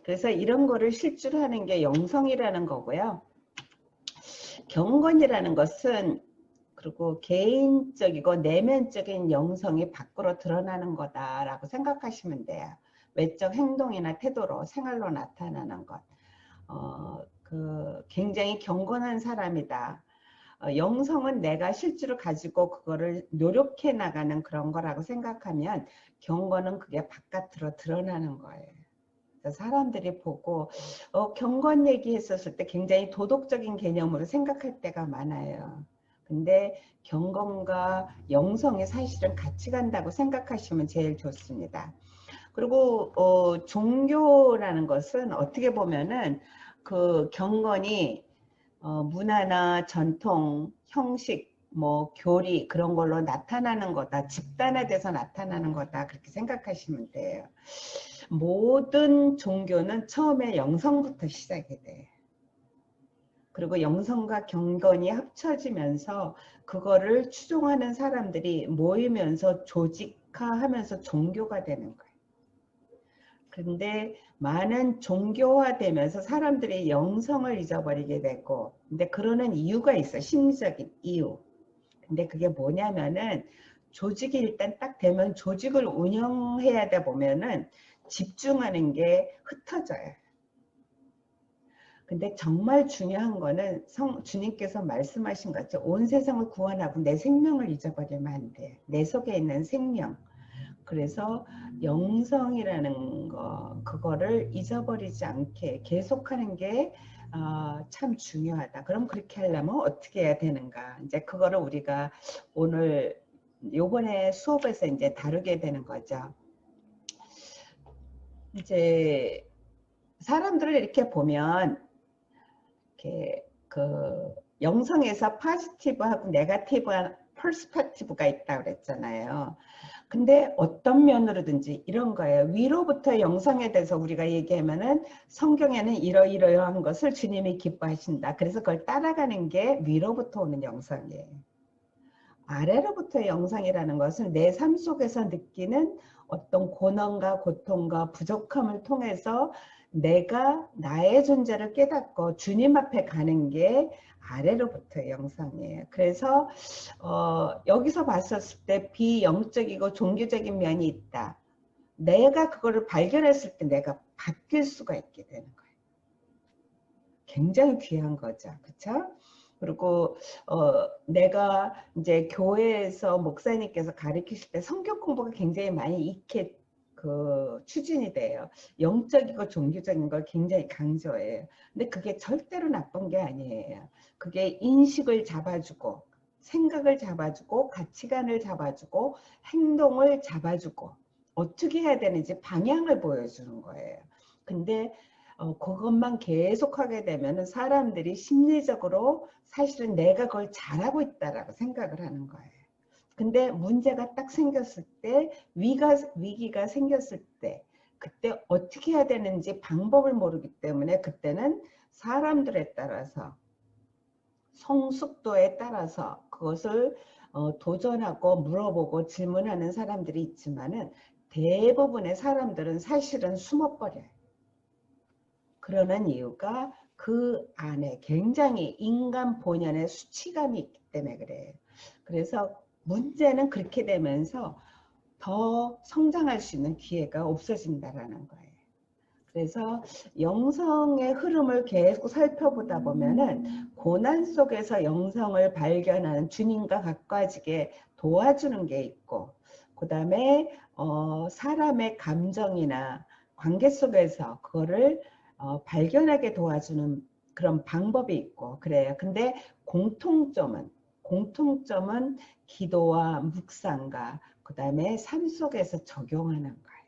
그래서 이런 거를 실주로 하는 게 영성이라는 거고요. 경건이라는 것은 그리고 개인적이고 내면적인 영성이 밖으로 드러나는 거다라고 생각하시면 돼요. 외적 행동이나 태도로 생활로 나타나는 것. 굉장히 경건한 사람이다. 영성은 내가 실제로 가지고 그거를 노력해 나가는 그런 거라고 생각하면 경건은 그게 바깥으로 드러나는 거예요. 사람들이 보고 경건 얘기했었을 때 굉장히 도덕적인 개념으로 생각할 때가 많아요. 근데 경건과 영성이 사실은 같이 간다고 생각하시면 제일 좋습니다. 그리고 종교라는 것은 어떻게 보면은 그 경건이 문화나 전통, 형식, 뭐 교리 그런 걸로 나타나는 거다. 집단화돼서 나타나는 거다. 그렇게 생각하시면 돼요. 모든 종교는 처음에 영성부터 시작이 돼. 그리고 영성과 경건이 합쳐지면서 그거를 추종하는 사람들이 모이면서 조직화하면서 종교가 되는 거예요. 근데 많은 종교화되면서 사람들이 영성을 잊어버리게 되고, 근데 그러는 이유가 있어. 심리적인 이유. 근데 그게 뭐냐면은 조직이 일단 딱 되면 조직을 운영해야 돼 보면은 집중하는 게 흩어져요. 근데 정말 중요한 거는 주님께서 말씀하신 것 같죠. 온 세상을 구원하고 내 생명을 잊어버리면 안 돼. 내 속에 있는 생명. 그래서 영성이라는 거, 그거를 잊어버리지 않게 계속하는 게 참 중요하다. 그럼 그렇게 하려면 어떻게 해야 되는가? 이제 그거를 우리가 오늘 요번에 수업에서 이제 다루게 되는 거죠. 이제 사람들을 이렇게 보면 이렇게 그 영성에서 포지티브하고 네거티브한 퍼스펙티브가 있다고 그랬잖아요. 근데 어떤 면으로든지 이런 거예요. 위로부터 영성에 대해서 우리가 얘기하면은 성경에는 이러이러한 것을 주님이 기뻐하신다. 그래서 그걸 따라가는 게 위로부터 오는 영성이에요. 아래로부터의 영성이라는 것은 내 삶 속에서 느끼는 어떤 고난과 고통과 부족함을 통해서 내가 나의 존재를 깨닫고 주님 앞에 가는 게 아래로부터의 영성이에요. 그래서 여기서 봤었을 때 비영적이고 종교적인 면이 있다. 내가 그거를 발견했을 때 내가 바뀔 수가 있게 되는 거예요. 굉장히 귀한 거죠. 그렇죠? 그리고 내가 이제 교회에서 목사님께서 가르치실 때 성경 공부가 굉장히 많이 익게 추진이 돼요. 영적이고 종교적인 걸 굉장히 강조해요. 근데 그게 절대로 나쁜 게 아니에요. 그게 인식을 잡아주고 생각을 잡아주고 가치관을 잡아주고 행동을 잡아주고 어떻게 해야 되는지 방향을 보여주는 거예요. 근데 그것만 계속하게 되면 사람들이 심리적으로 사실은 내가 그걸 잘하고 있다라고 생각을 하는 거예요. 근데 문제가 딱 생겼을 때 위기가 생겼을 때 그때 어떻게 해야 되는지 방법을 모르기 때문에 그때는 사람들에 따라서 성숙도에 따라서 그것을 도전하고 물어보고 질문하는 사람들이 있지만은 대부분의 사람들은 사실은 숨어버려요. 그러는 이유가 그 안에 굉장히 인간 본연의 수치감이 있기 때문에 그래요. 그래서 문제는 그렇게 되면서 더 성장할 수 있는 기회가 없어진다라는 거예요. 그래서 영성의 흐름을 계속 살펴보다 보면은 고난 속에서 영성을 발견하는 주님과 가까워지게 도와주는 게 있고, 그 다음에 사람의 감정이나 관계 속에서 그거를 발견하게 도와주는 그런 방법이 있고 그래요. 근데 공통점은 기도와 묵상과 그 다음에 삶 속에서 적용하는 거예요.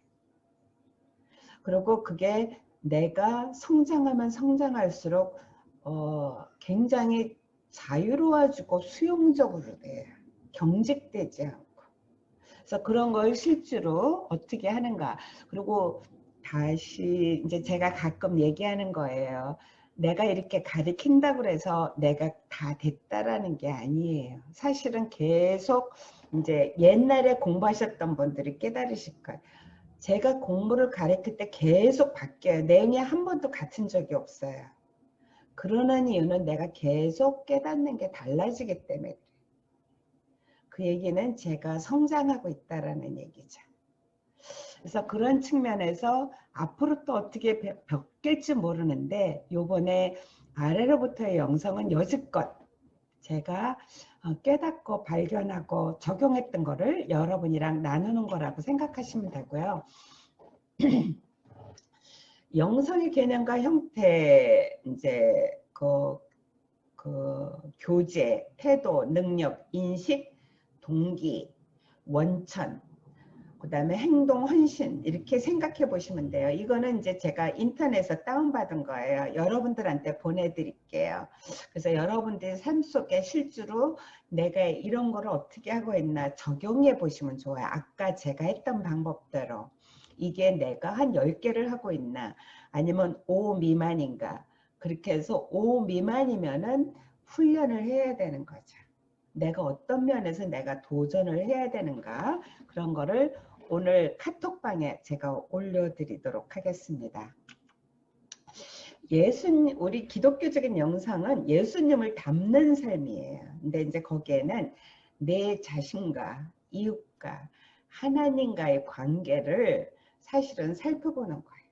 그리고 그게 내가 성장하면 성장할수록 굉장히 자유로워지고 수용적으로 돼요. 경직되지 않고. 그래서 그런 걸 실제로 어떻게 하는가. 그리고 다시 이제 제가 가끔 얘기하는 거예요. 내가 이렇게 가르친다고 해서 내가 다 됐다라는 게 아니에요. 사실은 계속 이제 옛날에 공부하셨던 분들이 깨달으실 거예요. 제가 공부를 가르칠 때 계속 바뀌어요. 내용이 한 번도 같은 적이 없어요. 그러는 이유는 내가 계속 깨닫는 게 달라지기 때문에. 그 얘기는 제가 성장하고 있다라는 얘기죠. 그래서 그런 측면에서 앞으로 또 어떻게 바뀔지 모르는데, 요번에 아래로부터의 영성은 여지껏 제가 깨닫고 발견하고 적용했던 거를 여러분이랑 나누는 거라고 생각하시면 되고요. 영성의 개념과 형태, 이제 그 교제, 태도, 능력, 인식, 동기, 원천, 그 다음에 행동, 헌신, 이렇게 생각해 보시면 돼요. 이거는 이제 제가 인터넷에서 다운받은 거예요. 여러분들한테 보내드릴게요. 그래서 여러분들의 삶 속에 실제로 내가 이런 거를 어떻게 하고 있나 적용해 보시면 좋아요. 아까 제가 했던 방법대로. 이게 내가 한 10개를 하고 있나, 아니면 5 미만인가. 그렇게 해서 5 미만이면은 훈련을 해야 되는 거죠. 내가 어떤 면에서 내가 도전을 해야 되는가, 그런 거를 오늘 카톡방에 제가 올려드리도록 하겠습니다. 우리 기독교적인 영상은 예수님을 닮는 삶이에요. 근데 이제 거기에는 내 자신과 이웃과 하나님과의 관계를 사실은 살펴보는 거예요.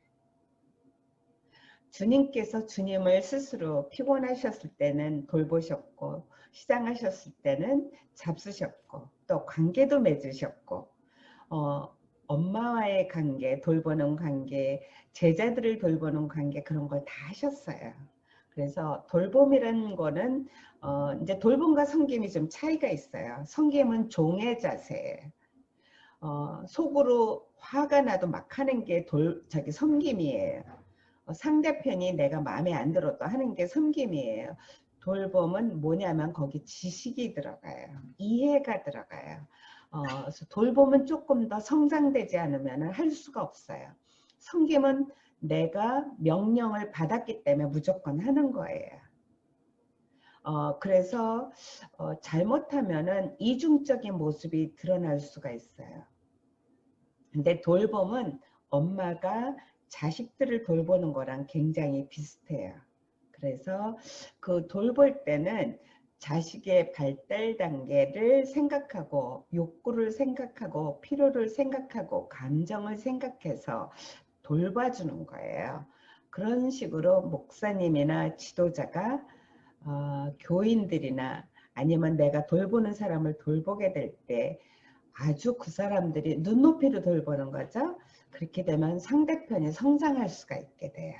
주님께서 주님을 스스로 피곤하셨을 때는 돌보셨고, 시장하셨을 때는 잡수셨고, 또 관계도 맺으셨고, 엄마와의 관계, 돌보는 관계, 제자들을 돌보는 관계, 그런 걸 다 하셨어요. 그래서 돌봄이라는 거는 이제 돌봄과 섬김이 좀 차이가 있어요. 섬김은 종의 자세, 속으로 화가 나도 막 하는 게 섬김이에요. 상대편이 내가 마음에 안 들어도 하는 게 섬김이에요. 돌봄은 뭐냐면 거기 지식이 들어가요. 이해가 들어가요. 그래서 돌봄은 조금 더 성장되지 않으면 할 수가 없어요. 섬김은 내가 명령을 받았기 때문에 무조건 하는 거예요. 그래서 잘못하면은 이중적인 모습이 드러날 수가 있어요. 근데 돌봄은 엄마가 자식들을 돌보는 거랑 굉장히 비슷해요. 그래서 그 돌볼 때는 자식의 발달 단계를 생각하고, 욕구를 생각하고, 필요를 생각하고, 감정을 생각해서 돌봐주는 거예요. 그런 식으로 목사님이나 지도자가 교인들이나 아니면 내가 돌보는 사람을 돌보게 될 때 아주 그 사람들이 눈높이로 돌보는 거죠. 그렇게 되면 상대편이 성장할 수가 있게 돼요.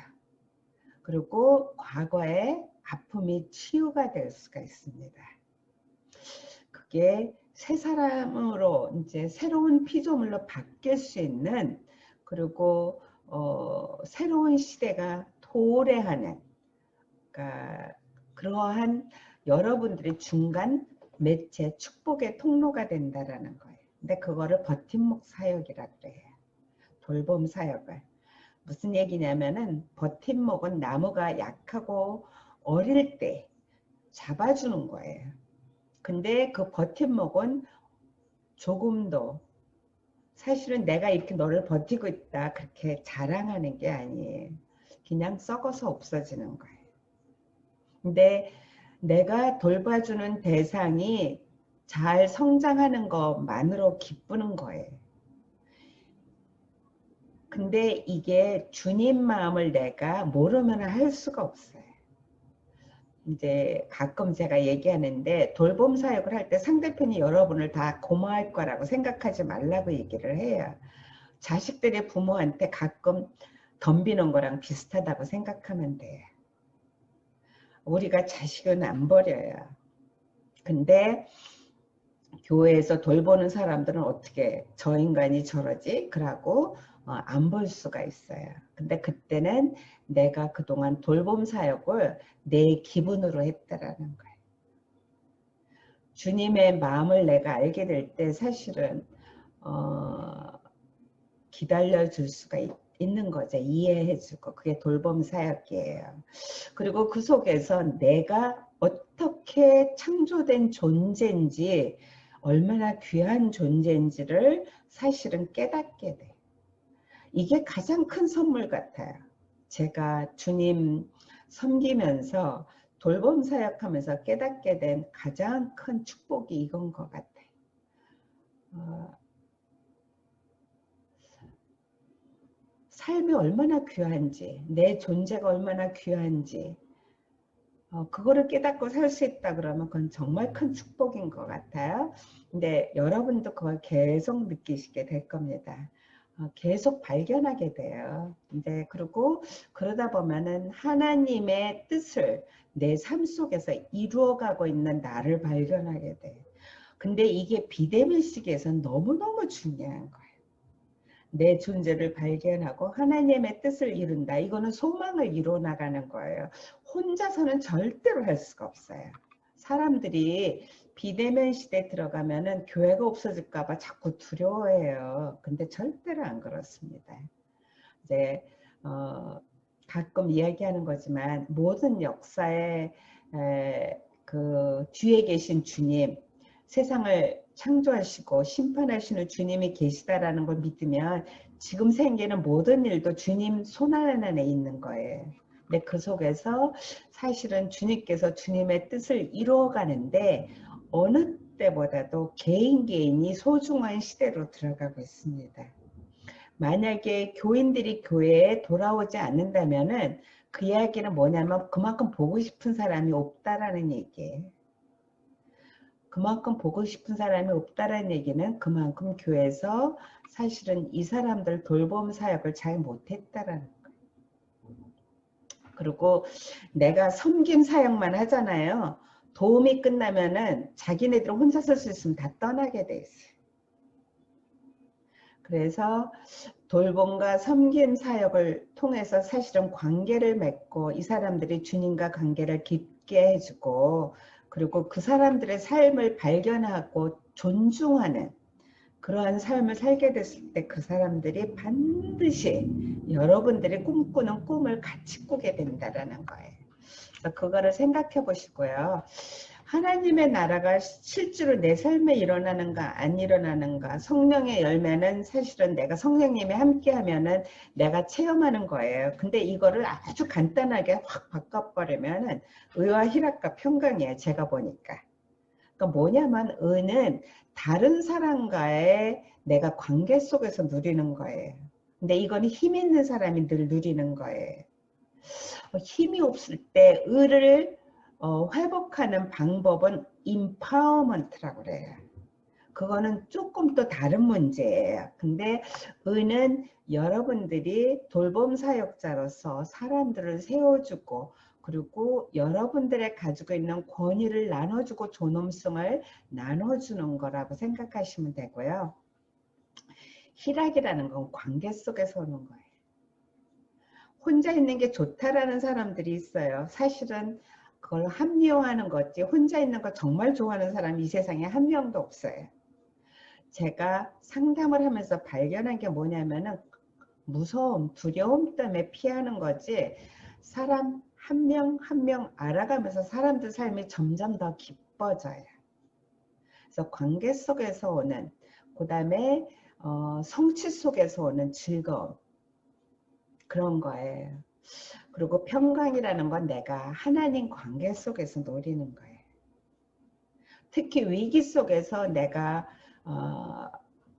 그리고 과거의 아픔이 치유가 될 수가 있습니다. 그게 새 사람으로 이제 새로운 피조물로 바뀔 수 있는, 그리고 새로운 시대가 도래하는, 그러니까 그러한 여러분들의 중간 매체, 축복의 통로가 된다라는 거예요. 근데 그거를 버팀목 사역이라고 해요. 돌봄 사역을. 무슨 얘기냐면은 버팀목은 나무가 약하고 어릴 때 잡아주는 거예요. 근데 그 버팀목은 조금도, 사실은 내가 이렇게 너를 버티고 있다 그렇게 자랑하는 게 아니에요. 그냥 썩어서 없어지는 거예요. 근데 내가 돌봐주는 대상이 잘 성장하는 것만으로 기쁘는 거예요. 근데 이게 주님 마음을 내가 모르면 할 수가 없어요. 이제 가끔 제가 얘기하는데, 돌봄 사역을 할 때 상대편이 여러분을 다 고마워할 거라고 생각하지 말라고 얘기를 해요. 자식들이 부모한테 가끔 덤비는 거랑 비슷하다고 생각하면 돼요. 우리가 자식은 안 버려요. 근데 교회에서 돌보는 사람들은 어떻게 저 인간이 저러지? 그러고 안 볼 수가 있어요. 근데 그때는 내가 그동안 돌봄 사역을 내 기분으로 했다라는 거예요. 주님의 마음을 내가 알게 될 때 사실은 기다려줄 수가 있는 거죠. 이해해주고. 그게 돌봄 사역이에요. 그리고 그 속에서 내가 어떻게 창조된 존재인지, 얼마나 귀한 존재인지를 사실은 깨닫게 돼. 이게 가장 큰 선물 같아요. 제가 주님 섬기면서 돌봄 사역하면서 깨닫게 된 가장 큰 축복이 이건 것 같아요. 삶이 얼마나 귀한지, 내 존재가 얼마나 귀한지, 그거를 깨닫고 살 수 있다 그러면 그건 정말 큰 축복인 것 같아요. 근데 여러분도 그걸 계속 느끼시게 될 겁니다. 계속 발견하게 돼요. 근데 그리고 그러다 보면은 하나님의 뜻을 내 삶 속에서 이루어가고 있는 나를 발견하게 돼요. 근데 이게 비대면 시기에서는 너무너무 중요한 거예요. 내 존재를 발견하고 하나님의 뜻을 이룬다. 이거는 소망을 이루어 나가는 거예요. 혼자서는 절대로 할 수가 없어요. 사람들이 비대면 시대에 들어가면은 교회가 없어질까 봐 자꾸 두려워해요. 근데 절대로 안 그렇습니다. 이제 가끔 이야기하는 거지만 모든 역사의 그 뒤에 계신 주님, 세상을 창조하시고 심판하시는 주님이 계시다라는 걸 믿으면 지금 생기는 모든 일도 주님 손 안에 있는 거예요. 근데 그 속에서 사실은 주님께서 주님의 뜻을 이루어가는데 어느 때보다도 개인이 소중한 시대로 들어가고 있습니다. 만약에 교인들이 교회에 돌아오지 않는다면은 그 이야기는 뭐냐면 그만큼 보고 싶은 사람이 없다라는 얘기예요. 그만큼 보고 싶은 사람이 없다라는 얘기는 그만큼 교회에서 사실은 이 사람들 돌봄 사역을 잘 못했다라는 거예요. 그리고 내가 섬김 사역만 하잖아요. 도움이 끝나면은 자기네들 혼자 쓸 수 있으면 다 떠나게 돼 있어요. 그래서 돌봄과 섬김 사역을 통해서 사실은 관계를 맺고 이 사람들이 주님과 관계를 깊게 해주고 그리고 그 사람들의 삶을 발견하고 존중하는 그러한 삶을 살게 됐을 때 그 사람들이 반드시 여러분들이 꿈꾸는 꿈을 같이 꾸게 된다는 거예요. 그래서 그거를 생각해 보시고요. 하나님의 나라가 실제로 내 삶에 일어나는가 안 일어나는가. 성령의 열매는 사실은 내가 성령님이 함께 하면은 내가 체험하는 거예요. 근데 이거를 아주 간단하게 확 바꿔버리면은 의와 희락과 평강이에요. 제가 보니까. 그러니까 뭐냐면 의는 다른 사람과의 내가 관계 속에서 누리는 거예요. 근데 이거는 힘 있는 사람이 늘 누리는 거예요. 힘이 없을 때 의를 회복하는 방법은 empowerment라고 그래요. 그거는 조금 또 다른 문제예요. 근데 의는 여러분들이 돌봄 사역자로서 사람들을 세워주고 그리고 여러분들의 가지고 있는 권위를 나눠주고 존엄성을 나눠주는 거라고 생각하시면 되고요. 희락이라는 건 관계 속에서 오는 거예요. 혼자 있는 게 좋다라는 사람들이 있어요. 사실은 그걸 합리화하는 거지 혼자 있는 거 정말 좋아하는 사람이 이 세상에 한 명도 없어요. 제가 상담을 하면서 발견한 게 뭐냐면은 무서움, 두려움 때문에 피하는 거지 사람 한 명 한 명 알아가면서 사람들 삶이 점점 더 깊어져요. 그래서 관계 속에서 오는 그 다음에 성취 속에서 오는 즐거움 그런 거예요. 그리고 평강이라는 건 내가 하나님 관계 속에서 누리는 거예요. 특히 위기 속에서 내가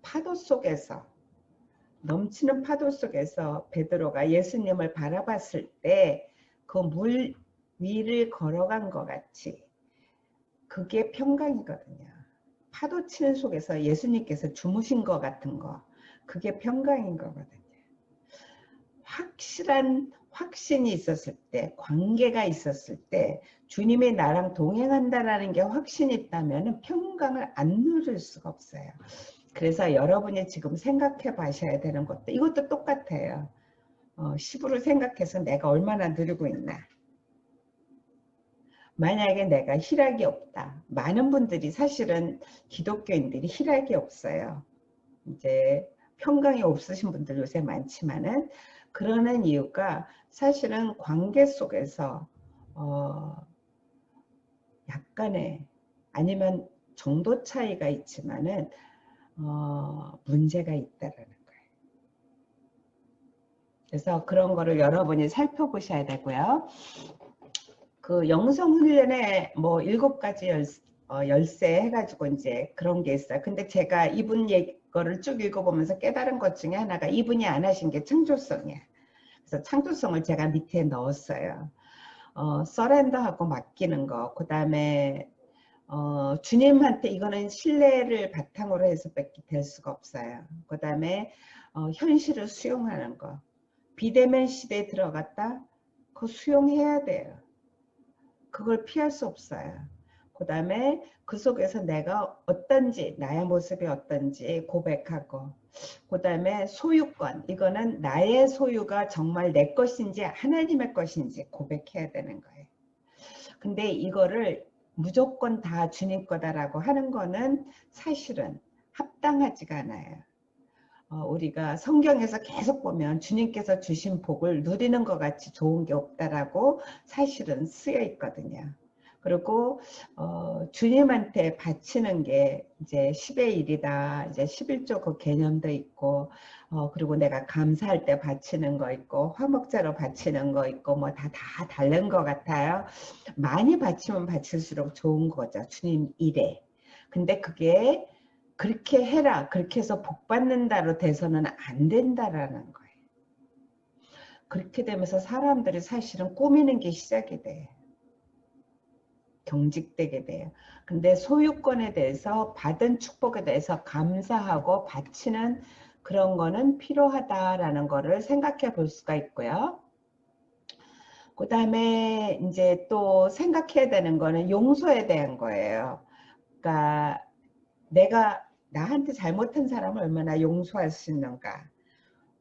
파도 속에서 넘치는 파도 속에서 베드로가 예수님을 바라봤을 때 그 물 위를 걸어간 것 같이 그게 평강이거든요. 파도 치는 속에서 예수님께서 주무신 것 같은 거 그게 평강인 거거든요. 확실한 확신이 있었을 때 관계가 있었을 때 주님이 나랑 동행한다라는 게 확신이 있다면 평강을 안 누릴 수가 없어요. 그래서 여러분이 지금 생각해 봐셔야 되는 것도 이것도 똑같아요. 10으로 생각해서 내가 얼마나 누리고 있나. 만약에 내가 희락이 없다. 많은 분들이 사실은 기독교인들이 희락이 없어요. 이제 평강이 없으신 분들 요새 많지만은 그러는 이유가 사실은 관계 속에서 약간의 아니면 정도 차이가 있지만은 문제가 있다라는 거예요. 그래서 그런 거를 여러분이 살펴보셔야 되고요. 그 영성 훈련에 뭐 7가지 열쇠 해가지고 이제 그런 게 있어요. 근데 제가 이분 거를 쭉 읽어보면서 깨달은 것 중에 하나가 이분이 안 하신 게 창조성이에요. 그래서 창조성을 제가 밑에 넣었어요. 서렌더하고 맡기는 거, 그 다음에 주님한테 이거는 신뢰를 바탕으로 해서밖에 될 수가 없어요. 그 다음에 현실을 수용하는 거. 비대면 시대에 들어갔다? 그거 수용해야 돼요. 그걸 피할 수 없어요. 그 다음에 그 속에서 내가 어떤지, 나의 모습이 어떤지 고백하고, 그 다음에 소유권, 이거는 나의 소유가 정말 내 것인지 하나님의 것인지 고백해야 되는 거예요. 근데 이거를 무조건 다 주님 거다라고 하는 거는 사실은 합당하지가 않아요. 우리가 성경에서 계속 보면 주님께서 주신 복을 누리는 것 같이 좋은 게 없다라고 사실은 쓰여 있거든요. 그리고 주님한테 바치는 게 이제 10의 1이다, 이제 11조 그 개념도 있고, 그리고 내가 감사할 때 바치는 거 있고, 화목자로 바치는 거 있고, 뭐 다 다른 것 같아요. 많이 바치면 바칠수록 좋은 거죠. 주님 일에. 근데 그게 그렇게 해라, 그렇게 해서 복 받는다로 돼서는 안 된다라는 거예요. 그렇게 되면서 사람들이 사실은 꾸미는 게 시작이 돼요. 경직되게 돼요. 근데 소유권에 대해서 받은 축복에 대해서 감사하고 바치는 그런 거는 필요하다라는 거를 생각해 볼 수가 있고요. 그 다음에 이제 또 생각해야 되는 거는 용서에 대한 거예요. 그러니까 내가 나한테 잘못한 사람을 얼마나 용서할 수 있는가.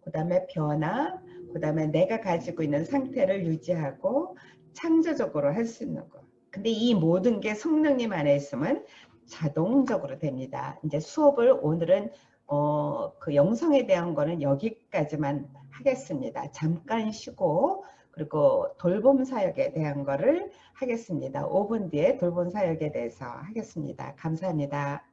그 다음에 변화, 그 다음에 내가 가지고 있는 상태를 유지하고 창조적으로 할 수 있는 거. 근데 이 모든 게 성령님 안에 있으면 자동적으로 됩니다. 이제 수업을 오늘은 그 영성에 대한 거는 여기까지만 하겠습니다. 잠깐 쉬고 그리고 돌봄 사역에 대한 거를 하겠습니다. 5분 뒤에 돌봄 사역에 대해서 하겠습니다. 감사합니다.